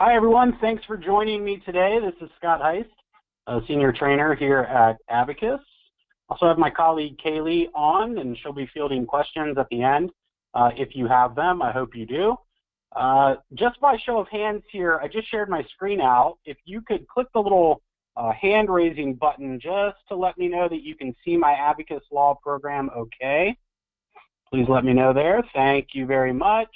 Hi, everyone. Thanks for joining me today. This is Scott Heist, a senior trainer here at Abacus. Also have my colleague Kaylee on, and she'll be fielding questions at the end. If you have them, I hope you do. Just by show of hands here, I just shared my screen out. If you could click the little hand raising button just to let me know that you can see my AbacusLaw program okay. Please let me know there. Thank you very much.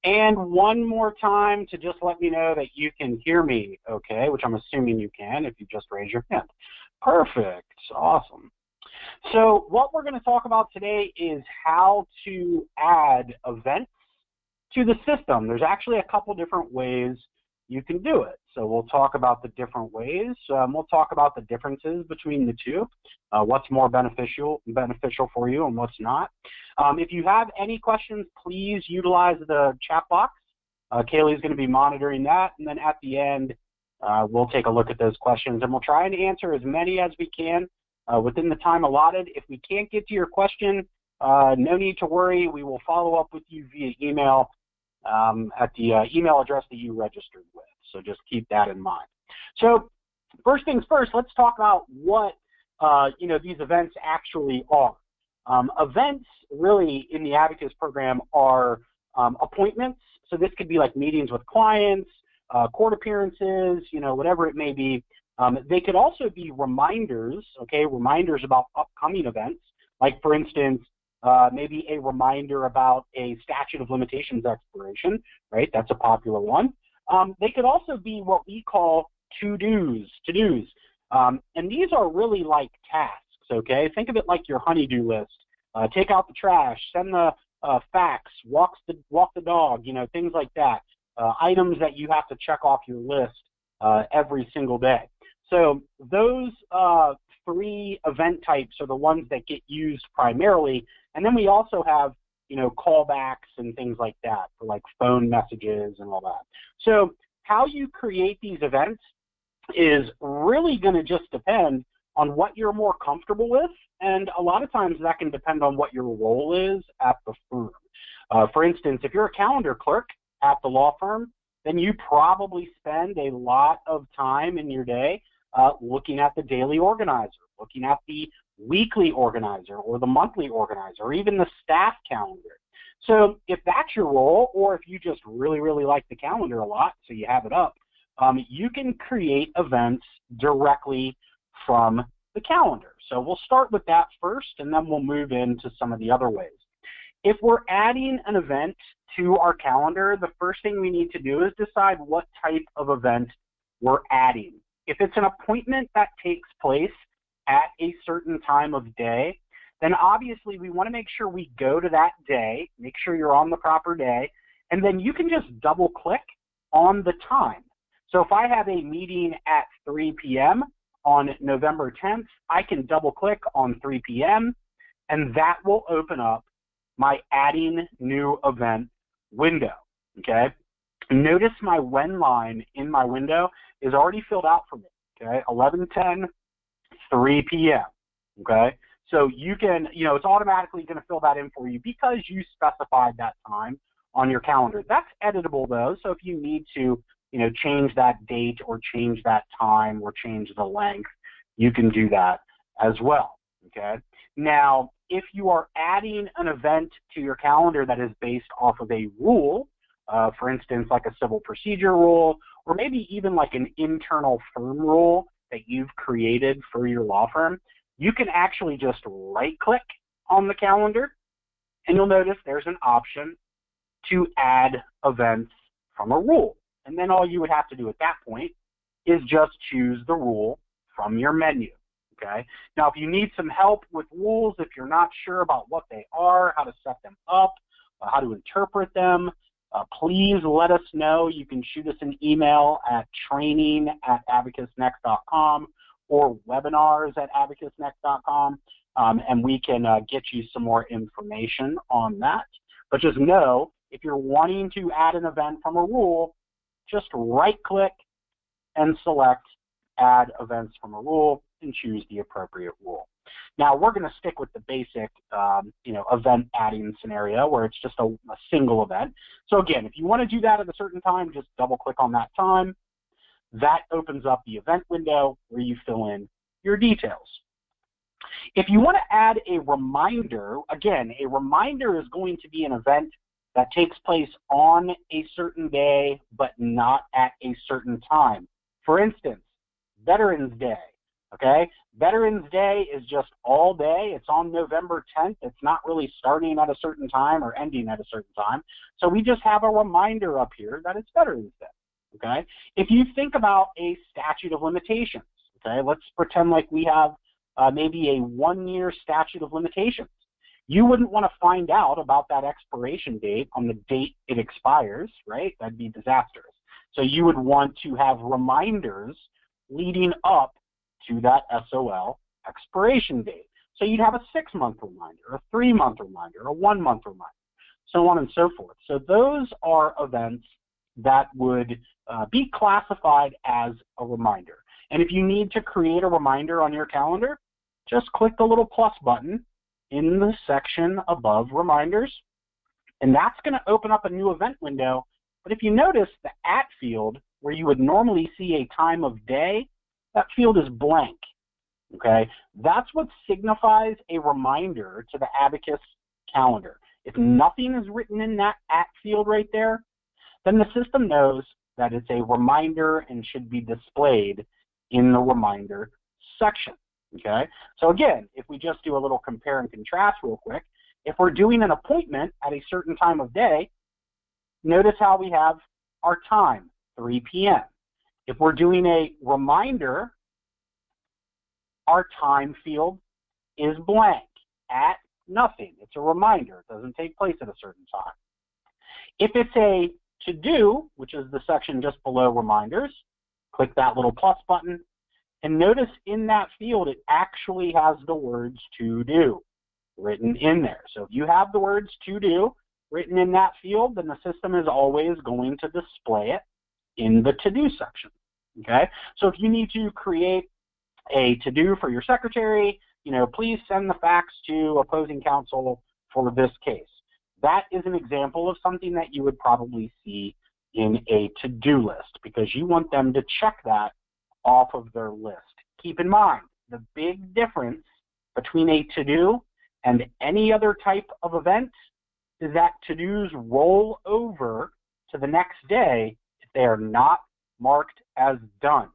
And one more time to just let me know that you can hear me okay, which I'm assuming you can if you just raise your hand. Perfect. Awesome. So what we're going to talk about today is how to add events to the system. There's actually a couple different ways you can do it. So we'll talk about the different ways. We'll talk about the differences between the two, what's more beneficial for you and what's not. If you have any questions, please utilize the chat box. Kaylee is going to be monitoring that, and then at the end, we'll take a look at those questions, and we'll try and answer as many as we can within the time allotted. If we can't get to your question, no need to worry. We will follow up with you via email at the email address that you registered with. So just keep that in mind. So first things first, let's talk about what these events actually are. Events really in the Abacus program are appointments. So this could be like meetings with clients, court appearances, whatever it may be. They could also be reminders, reminders about upcoming events. Like for instance, maybe a reminder about a statute of limitations expiration, right? That's a popular one. They could also be what we call to-dos. And these are really like tasks, okay? Think of it like your honey-do list. Take out the trash, send the fax, walk the dog, things like that. Items that you have to check off your list every single day. So those three event types are the ones that get used primarily. And then we also have, callbacks and things like that for like phone messages and all that. So how you create these events is really going to just depend on what you're more comfortable with. And a lot of times that can depend on what your role is at the firm. For instance, if you're a calendar clerk at the law firm, then you probably spend a lot of time in your day looking at the daily organizer, looking at the weekly organizer or the monthly organizer, or even the staff calendar. So if that's your role, or if you just really, really like the calendar a lot, so you have it up, you can create events directly from the calendar. So we'll start with that first, and then we'll move into some of the other ways. If we're adding an event to our calendar, the first thing we need to do is decide what type of event we're adding. If it's an appointment that takes place at a certain time of day, then obviously we want to make sure we go to that day, make sure you're on the proper day, and then you can just double click on the time. So if I have a meeting at 3 p.m. on November 10th, I can double click on 3 p.m. and that will open up my adding new event window, okay? Notice my when line in my window is already filled out for me, okay? 11:10, 3 p.m., okay? So you can, it's automatically going to fill that in for you because you specified that time on your calendar. That's editable though, so if you need to, change that date or change that time or change the length, you can do that as well, okay? Now, if you are adding an event to your calendar that is based off of a rule, for instance, like a civil procedure rule, or maybe even like an internal firm rule that you've created for your law firm, you can actually just right-click on the calendar, and you'll notice there's an option to add events from a rule. And then all you would have to do at that point is just choose the rule from your menu, okay? Now, if you need some help with rules, if you're not sure about what they are, how to set them up, how to interpret them, please let us know. You can shoot us an email at training@abacusnext.com or webinars@abacusnext.com, and we can get you some more information on that. But just know, if you're wanting to add an event from a rule, just right-click and select Add Events from a Rule, and choose the appropriate rule. Now, we're going to stick with the basic, event adding scenario where it's just a single event. So again, if you want to do that at a certain time, just double click on that time. That opens up the event window where you fill in your details. If you want to add a reminder, again, a reminder is going to be an event that takes place on a certain day, but not at a certain time. For instance, Veterans Day, okay? Veterans Day is just all day. It's on November 10th. It's not really starting at a certain time or ending at a certain time. So we just have a reminder up here that it's Veterans Day, okay? If you think about a statute of limitations, okay, let's pretend like we have maybe a 1-year statute of limitations. You wouldn't want to find out about that expiration date on the date it expires, right? That'd be disastrous. So you would want to have reminders leading up to that SOL expiration date. So you'd have a 6-month reminder, a 3-month reminder, a 1-month reminder, so on and so forth. So those are events that would be classified as a reminder. And if you need to create a reminder on your calendar, just click the little plus button in the section above reminders, and that's going to open up a new event window. But if you notice, the at field, where you would normally see a time of day, that field is blank, okay? That's what signifies a reminder to the Abacus calendar. If nothing is written in that at field right there, then the system knows that it's a reminder and should be displayed in the reminder section. Okay, so again, if we just do a little compare and contrast real quick, if we're doing an appointment at a certain time of day, notice how we have our time, 3 p.m. If we're doing a reminder, our time field is blank, at nothing. It's a reminder. It doesn't take place at a certain time. If it's a to-do, which is the section just below reminders, click that little plus button. And notice in that field, it actually has the words to do written in there. So if you have the words to do written in that field, then the system is always going to display it in the to do section, okay? So if you need to create a to do for your secretary, please send the fax to opposing counsel for this case. That is an example of something that you would probably see in a to-do list because you want them to check that off of their list. Keep in mind, the big difference between a to-do and any other type of event is that to-dos roll over to the next day if they are not marked as done,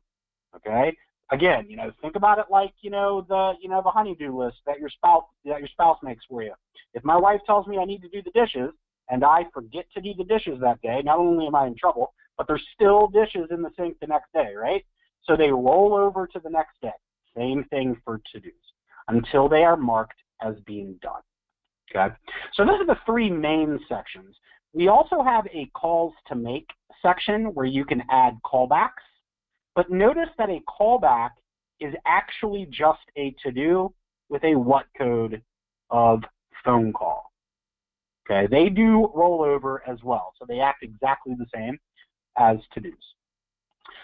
okay? Again, think about it like, the honey-do list that your spouse makes for you. If my wife tells me I need to do the dishes and I forget to do the dishes that day, not only am I in trouble, but there's still dishes in the sink the next day, right? So they roll over to the next day. Same thing for to-dos until they are marked as being done. Okay? So those are the 3 main sections. We also have a calls to make section where you can add callbacks. But notice that a callback is actually just a to-do with a what code of phone call. Okay? They do roll over as well. So they act exactly the same as to-dos.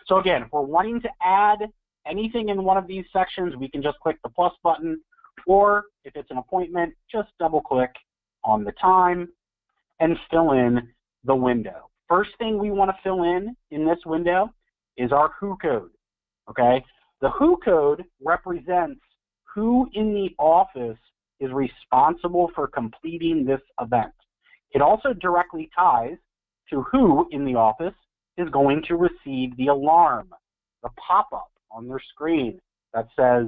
So again, if we're wanting to add anything in one of these sections, we can just click the plus button, or if it's an appointment, just double click on the time and fill in the window. First thing we want to fill in this window is our WHO code, okay? The WHO code represents who in the office is responsible for completing this event. It also directly ties to who in the office is going to receive the alarm, the pop-up on their screen that says,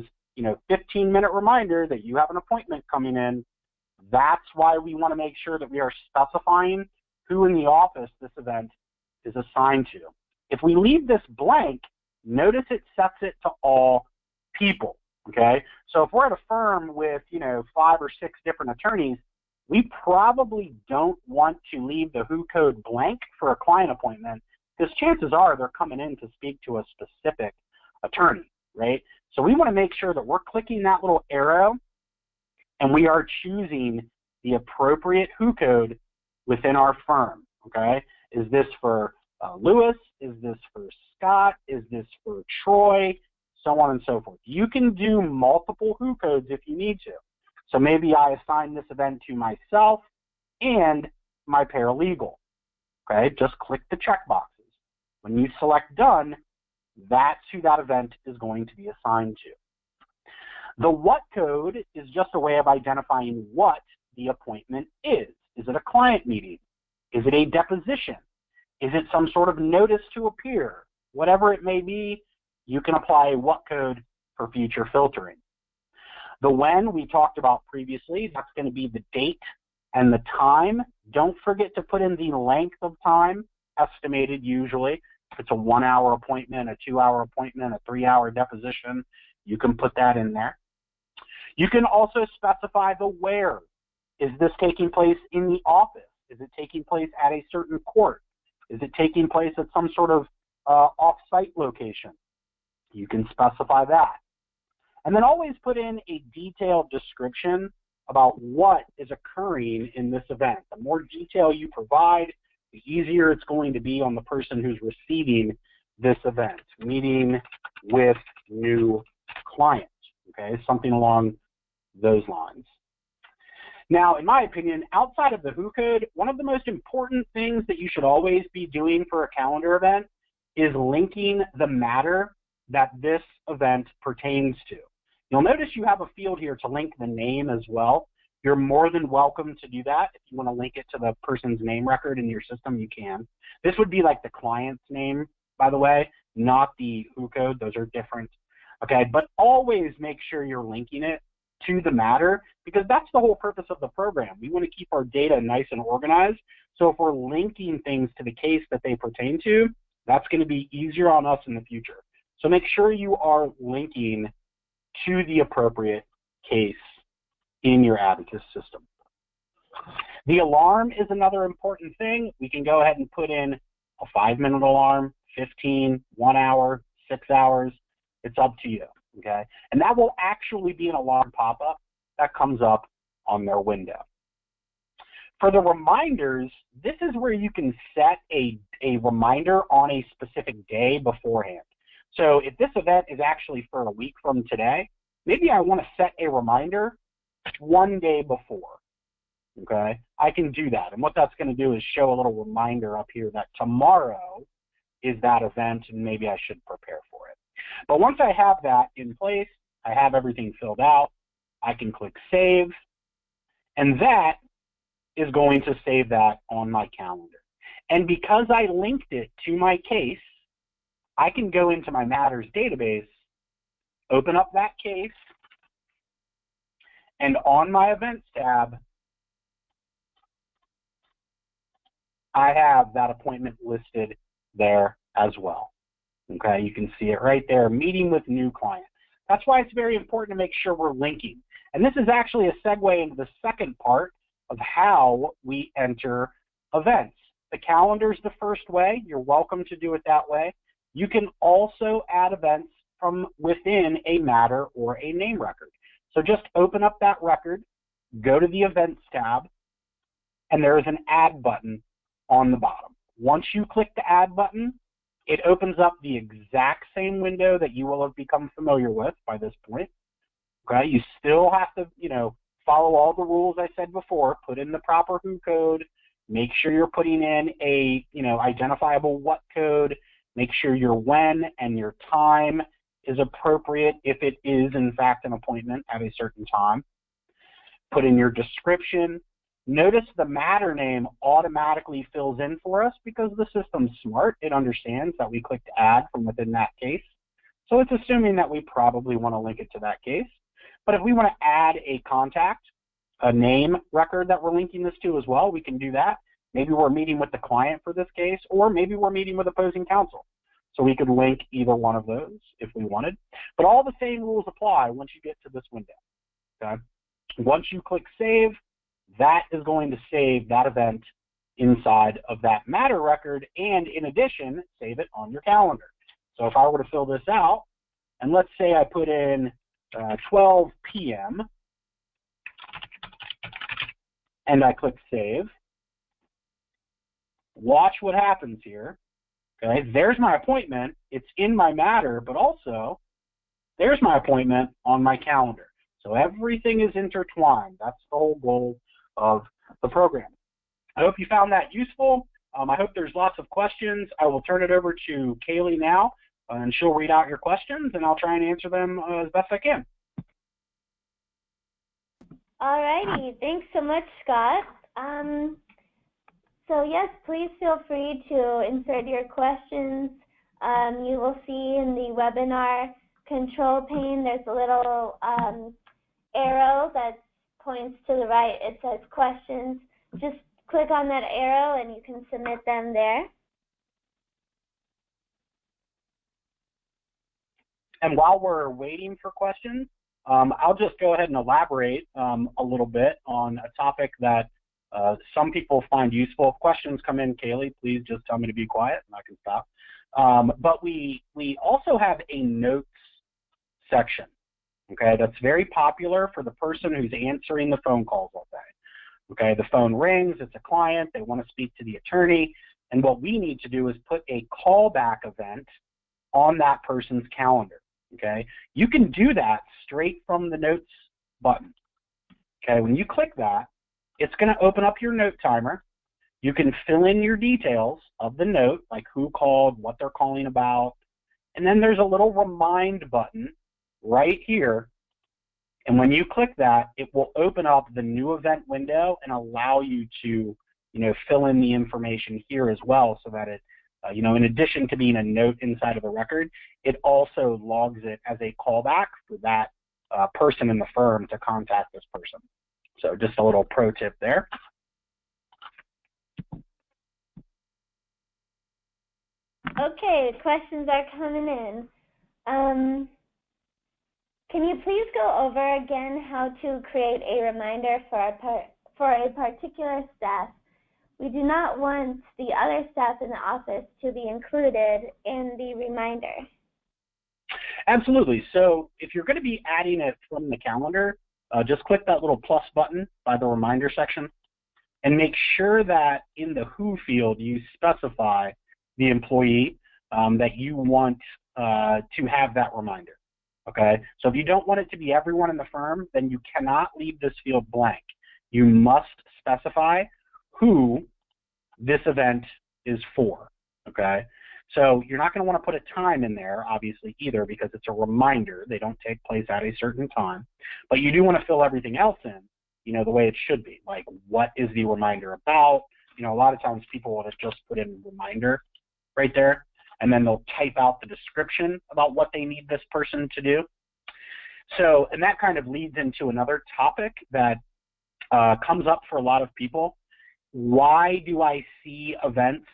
15-minute reminder that you have an appointment coming in. That's why we want to make sure that we are specifying who in the office this event is assigned to. If we leave this blank, notice it sets it to all people, okay? So if we're at a firm with, 5 or 6 different attorneys, we probably don't want to leave the WHO code blank for a client appointment because chances are they're coming in to speak to a specific attorney, right? So we want to make sure that we're clicking that little arrow and we are choosing the appropriate WHO code within our firm, okay? Is this for Lewis? Is this for Scott? Is this for Troy? so on and so forth. You can do multiple who codes if you need to. So maybe I assign this event to myself and my paralegal. Okay, just click the check boxes. When you select done, that's who that event is going to be assigned to. The what code is just a way of identifying what the appointment is. Is it a client meeting? Is it a deposition? Is it some sort of notice to appear? Whatever it may be, you can apply a what code for future filtering. The when we talked about previously, that's going to be the date and the time. Don't forget to put in the length of time, estimated usually. If it's a 1 hour appointment, a 2 hour appointment, a 3 hour deposition, you can put that in there. You can also specify the where. Is this taking place in the office? Is it taking place at a certain court? Is it taking place at some sort of off-site location? You can specify that. And then always put in a detailed description about what is occurring in this event. The more detail you provide, the easier it's going to be on the person who's receiving this event. Meeting with new clients, okay? Something along those lines. Now, in my opinion, outside of the who code, one of the most important things that you should always be doing for a calendar event is linking the matter that this event pertains to. You'll notice you have a field here to link the name as well. You're more than welcome to do that. If you want to link it to the person's name record in your system, you can. This would be like the client's name, by the way, not the who code. Those are different. Okay, but always make sure you're linking it to the matter, because that's the whole purpose of the program. We want to keep our data nice and organized. So if we're linking things to the case that they pertain to, that's going to be easier on us in the future. So make sure you are linking to the appropriate case in your Abacus system. The alarm is another important thing. We can go ahead and put in a 5-minute alarm, 15, 1 hour, 6 hours. It's up to you, okay? And that will actually be an alarm pop-up that comes up on their window. For the reminders, this is where you can set a reminder on a specific day beforehand. So if this event is actually for a week from today, maybe I want to set a reminder 1 day before, okay? I can do that. And what that's going to do is show a little reminder up here that tomorrow is that event and maybe I should prepare for it. But once I have that in place, I have everything filled out, I can click save, and that is going to save that on my calendar. And because I linked it to my case, I can go into my matters database, open up that case, and on my events tab, I have that appointment listed there as well. Okay, you can see it right there, meeting with new client. That's why it's very important to make sure we're linking. And this is actually a segue into the second part of how we enter events. The calendar is the first way. You're welcome to do it that way. You can also add events from within a matter or a name record. So just open up that record, go to the Events tab, and there is an Add button on the bottom. Once you click the Add button, it opens up the exact same window that you will have become familiar with by this point. Okay, you still have to, follow all the rules I said before, put in the proper who code, make sure you're putting in a, identifiable what code, make sure your when and your time is appropriate if it is in fact an appointment at a certain time. Put in your description. Notice the matter name automatically fills in for us because the system's smart. It understands that we clicked add from within that case. So it's assuming that we probably want to link it to that case. But if we want to add a contact, a name record that we're linking this to as well, we can do that. Maybe we're meeting with the client for this case, or maybe we're meeting with opposing counsel. So we could link either one of those if we wanted. But all the same rules apply once you get to this window. Okay? Once you click save, that is going to save that event inside of that matter record, and in addition, save it on your calendar. So if I were to fill this out, and let's say I put in 12 p.m., and I click save, watch what happens here. Okay, there's my appointment. It's in my matter, but also there's my appointment on my calendar. So everything is intertwined. That's the whole goal of the program. I hope you found that useful. I hope there's lots of questions. I will turn it over to Kaylee now, and she'll read out your questions, and I'll try and answer them as best I can. All righty. Thanks so much, Scott. So yes, please feel free to insert your questions. You will see in the webinar control pane, there's a little arrow that points to the right. It says questions. Just click on that arrow and you can submit them there. And while we're waiting for questions, I'll just go ahead and elaborate a little bit on a topic that some people find useful. If questions come in, Kaylee, please just tell me to be quiet and I can stop. But we also have a notes section, okay, that's very popular for the person who's answering the phone calls all day. Okay, the phone rings, it's a client, they want to speak to the attorney, and what we need to do is put a callback event on that person's calendar. Okay, you can do that straight from the notes button. Okay, when you click that, it's going to open up your note timer. You can fill in your details of the note, like who called, what they're calling about, and then there's a little remind button right here. And when you click that, it will open up the new event window and allow you to, fill in the information here as well, so that it, in addition to being a note inside of the record, it also logs it as a callback for that person in the firm to contact this person. So just a little pro tip there. Okay, questions are coming in. Can you please go over again how to create a reminder for a particular staff? We do not want the other staff in the office to be included in the reminder. Absolutely. So if you're going to be adding it from the calendar, just click that little plus button by the reminder section and make sure that in the who field you specify the employee that you want to have that reminder. Okay, so if you don't want it to be everyone in the firm, then you cannot leave this field blank. You must specify who this event is for. Okay, so you're not going to want to put a time in there, obviously, either, because it's a reminder. They don't take place at a certain time. But you do want to fill everything else in, the way it should be. Like, what is the reminder about? A lot of times people want to just put in reminder right there, and then they'll type out the description about what they need this person to do. So, and that kind of leads into another topic that comes up for a lot of people. Why do I see events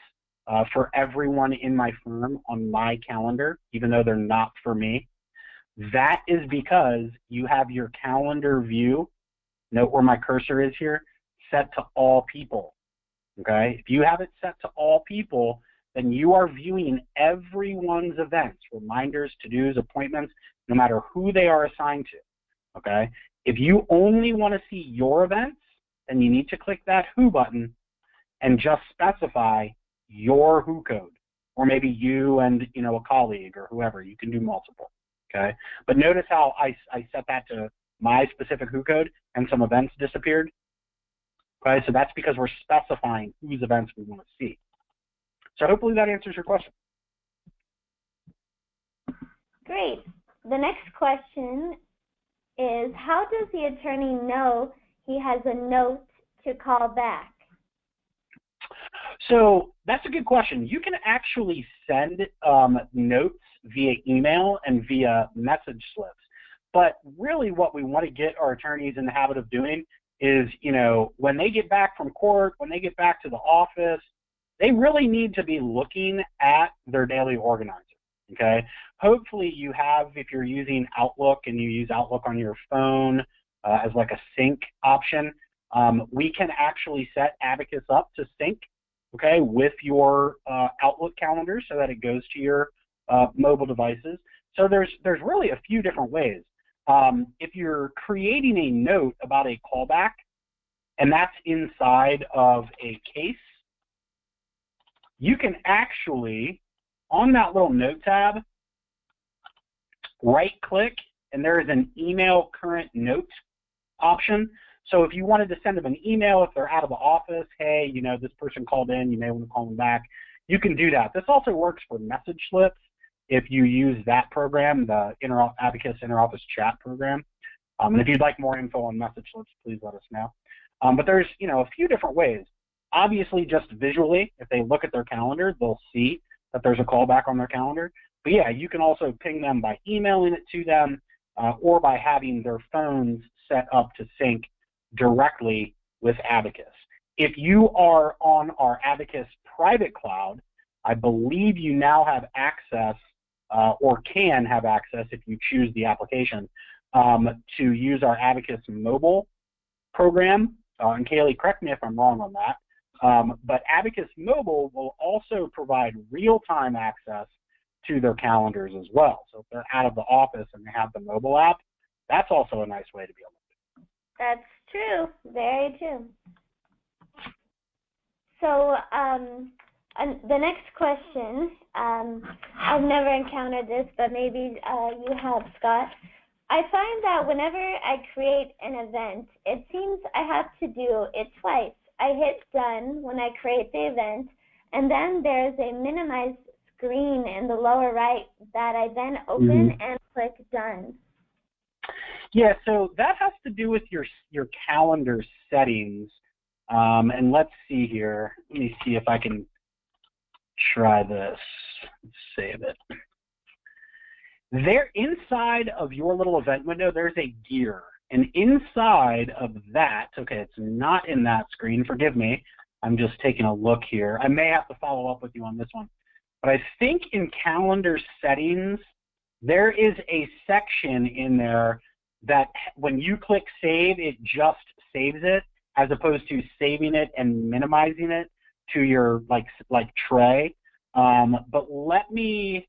for everyone in my firm on my calendar, even though they're not for me? That is because you have your calendar view, note where my cursor is here, set to all people. Okay, if you have it set to all people, then you are viewing everyone's events, reminders, to-dos, appointments, no matter who they are assigned to, okay? If you only want to see your events, then you need to click that who button and just specify your who code, or maybe you and, a colleague or whoever. You can do multiple, okay? But notice how I set that to my specific who code and some events disappeared, okay? So that's because we're specifying whose events we want to see. So hopefully that answers your question. Great. The next question is, how does the attorney know he has a note to call back? So that's a good question. You can actually send notes via email and via message slips. But really what we want to get our attorneys in the habit of doing is, when they get back from court, when they get back to the office, they really need to be looking at their daily organizer, okay? Hopefully you have, if you're using Outlook and you use Outlook on your phone as like a sync option, we can actually set Abacus up to sync, okay, with your Outlook calendar so that it goes to your mobile devices. So there's really a few different ways. If you're creating a note about a callback, and that's inside of a case, you can actually, on that little note tab, right-click, and there is an email current note option. So if you wanted to send them an email, if they're out of the office, hey, you know, this person called in, you may want to call them back, you can do that. This also works for message slips if you use that program, the Abacus Interoffice Chat program. And if you'd like more info on message slips, please let us know. But there's, you know, a few different ways. Obviously, just visually, if they look at their calendar, they'll see that there's a callback on their calendar. But yeah, you can also ping them by emailing it to them or by having their phones set up to sync directly with Abacus. If you are on our Abacus private cloud, I believe you now have access or can have access if you choose the application to use our Abacus mobile program. And Kaylee, correct me if I'm wrong on that. But Abacus Mobile will also provide real-time access to their calendars as well. So if they're out of the office and they have the mobile app, that's also a nice way to be able to do it. That's true. Very true. So the next question, I've never encountered this, but maybe you have, Scott. I find that whenever I create an event, it seems I have to do it twice. I hit done when I create the event, and then there's a minimize screen in the lower right that I then open and click done. Yeah, so that has to do with your calendar settings. And let's see here. Let me see if I can try this. Let's save it. There, inside of your little event window, there's a gear. And inside of that, okay, it's not in that screen, forgive me. I'm just taking a look here. I may have to follow up with you on this one. But I think in calendar settings, there is a section in there that when you click save, it just saves it, as opposed to saving it and minimizing it to your like tray. But let me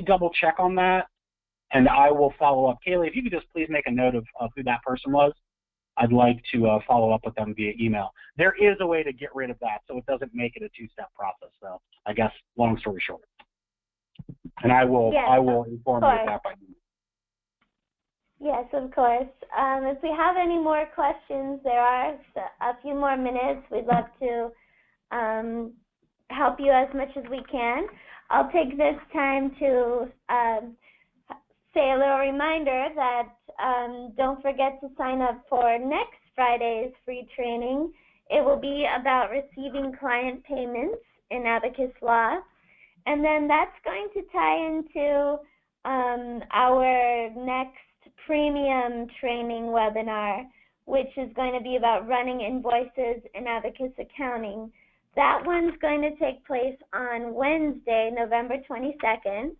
double check on that, and I will follow up. Kaylee, if you could just please make a note of who that person was, I'd like to follow up with them via email. There is a way to get rid of that, so it doesn't make it a two-step process, though, I guess, long story short. And I will inform you of that by email. Yes, of course. If we have any more questions, there are a few more minutes. We'd love to help you as much as we can. I'll take this time to say a little reminder that don't forget to sign up for next Friday's free training. It will be about receiving client payments in AbacusLaw. And then that's going to tie into our next premium training webinar, which is going to be about running invoices in Abacus Accounting. That one's going to take place on Wednesday, November 22nd.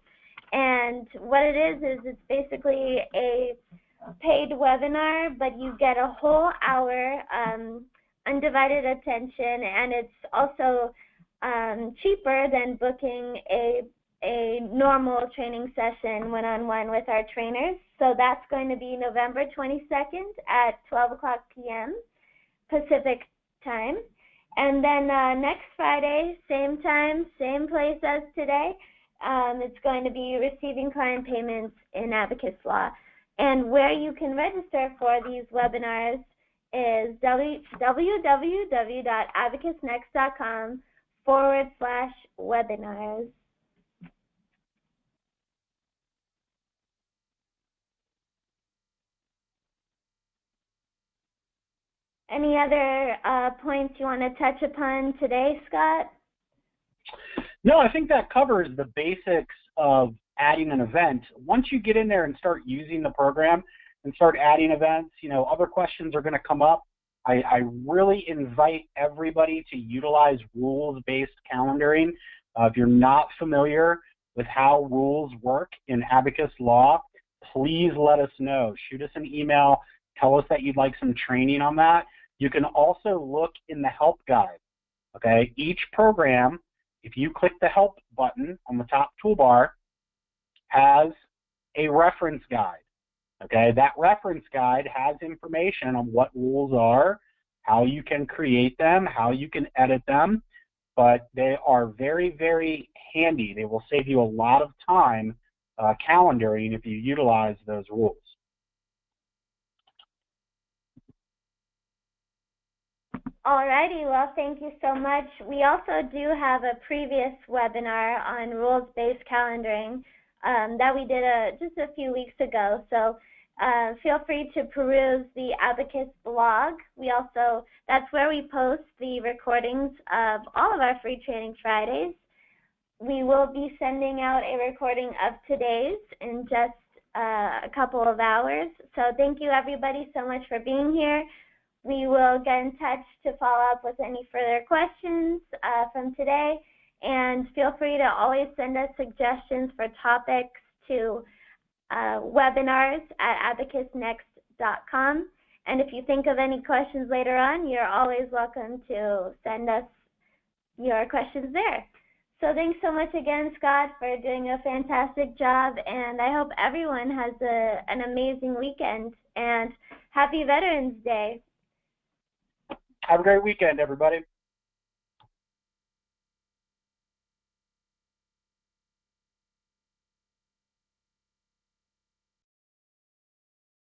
And what it is it's basically a paid webinar, but you get a whole hour undivided attention, and it's also cheaper than booking a normal training session one-on-one with our trainers. So that's going to be November 22nd at 12 o'clock p.m. Pacific time. And then next Friday, same time, same place as today, it's going to be receiving client payments in AbacusLaw. And where you can register for these webinars is www.abacusnext.com/webinars. Any other points you want to touch upon today, Scott? No, I think that covers the basics of adding an event. Once you get in there and start using the program and start adding events, you know, other questions are going to come up. I really invite everybody to utilize rules-based calendaring. If you're not familiar with how rules work in AbacusLaw, please let us know. Shoot us an email. Tell us that you'd like some training on that. You can also look in the help guide, okay? Each program, if you click the help button on the top toolbar, has a reference guide, okay? That reference guide has information on what rules are, how you can create them, how you can edit them, but they are very, very handy. They will save you a lot of time calendaring if you utilize those rules. Alrighty, well, thank you so much. We also do have a previous webinar on rules-based calendaring that we did just a few weeks ago. So feel free to peruse the Abacus blog. That's where we post the recordings of all of our free training Fridays. We will be sending out a recording of today's in just a couple of hours. So thank you everybody so much for being here. We will get in touch to follow up with any further questions from today, and feel free to always send us suggestions for topics to webinars at abacusnext.com. And if you think of any questions later on, you're always welcome to send us your questions there. So thanks so much again, Scott, for doing a fantastic job, and I hope everyone has an amazing weekend, and happy Veterans Day. Have a great weekend, everybody.